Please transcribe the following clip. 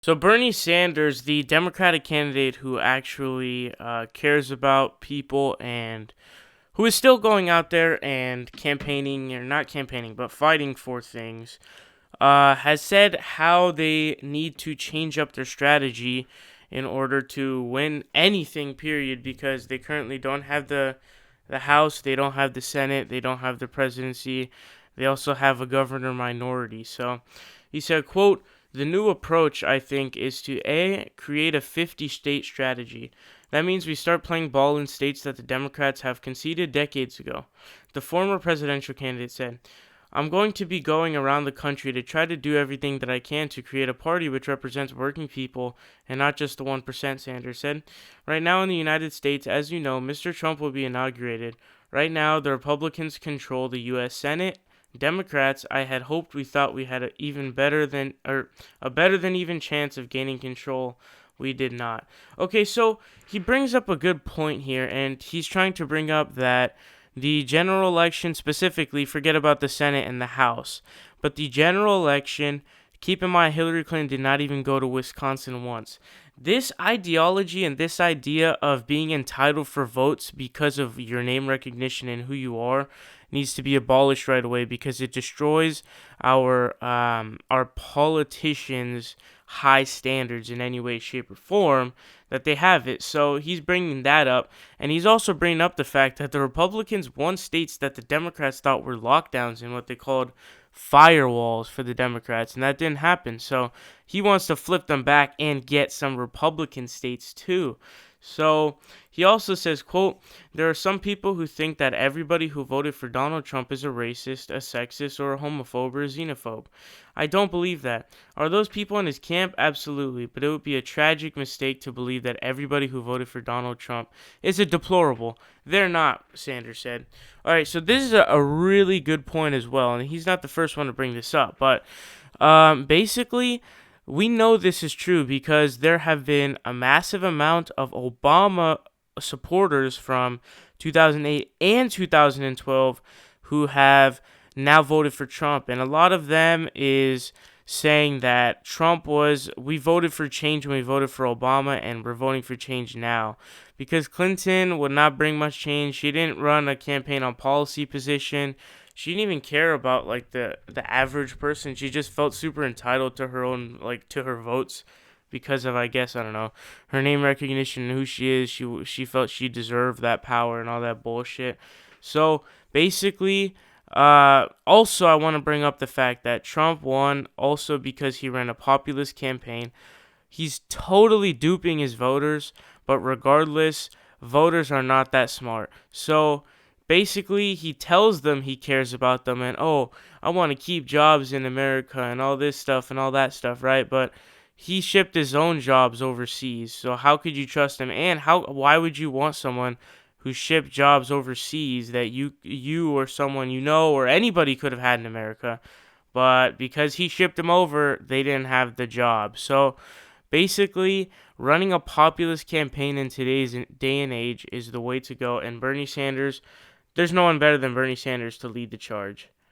So Bernie Sanders, the Democratic candidate who actually cares about people and who is still going out there and campaigning, or not campaigning, but fighting for things, has said how they need to change up their strategy in order to win anything, period, because they currently don't have the House, they don't have the Senate, they don't have the presidency, they also have a governor minority. So he said, quote, the new approach, I think, is to A, create a 50-state strategy. That means we start playing ball in states that the Democrats have conceded decades ago. The former presidential candidate said, I'm going to be going around the country to try to do everything that I can to create a party which represents working people and not just the 1%, Sanders said. Right now in the United States, as you know, Mr. Trump will be inaugurated. Right now, the Republicans control the U.S. Senate. Democrats, I had hoped we thought we had a better than even chance of gaining control. We did not. Okay, so he brings up a good point here, and he's trying to bring up that the general election specifically, forget about the Senate and the House, but the general election, keep in mind Hillary Clinton did not even go to Wisconsin once. This ideology and this idea of being entitled for votes because of your name recognition and who you are needs to be abolished right away because it destroys our politicians' high standards in any way, shape, or form that they have it. So he's bringing that up, and he's also bringing up the fact that the Republicans won states that the Democrats thought were lockdowns and what they called firewalls for the Democrats, and that didn't happen. So he wants to flip them back and get some Republican states too. So he also says, quote, there are some people who think that everybody who voted for Donald Trump is a racist, a sexist, or a homophobe or a xenophobe. I don't believe that. Are those people in his camp? Absolutely. But it would be a tragic mistake to believe that everybody who voted for Donald Trump is a deplorable. They're not, Sanders said. All right, so this is a really good point as well, and he's not the first one to bring this up, but basically, we know this is true because there have been a massive amount of Obama supporters from 2008 and 2012 who have now voted for Trump, and a lot of them is saying that we voted for change when we voted for Obama, and we're voting for change now. Because Clinton would not bring much change. She didn't run a campaign on policy position. She didn't even care about like the average person. She just felt super entitled to her own to her votes because of, I guess, I don't know, her name recognition and who she is. She felt she deserved that power and all that bullshit. So basically, also, I want to bring up the fact that Trump won also because he ran a populist campaign. He's totally duping his voters, but regardless, voters are not that smart. So basically, he tells them he cares about them and, oh, I want to keep jobs in America and all this stuff and all that stuff, right? But he shipped his own jobs overseas. So how could you trust him? And why would you want someone who shipped jobs overseas that you or someone you know or anybody could have had in America, but because he shipped them over, they didn't have the job. So basically, running a populist campaign in today's day and age is the way to go. And Bernie Sanders, there's no one better than Bernie Sanders to lead the charge.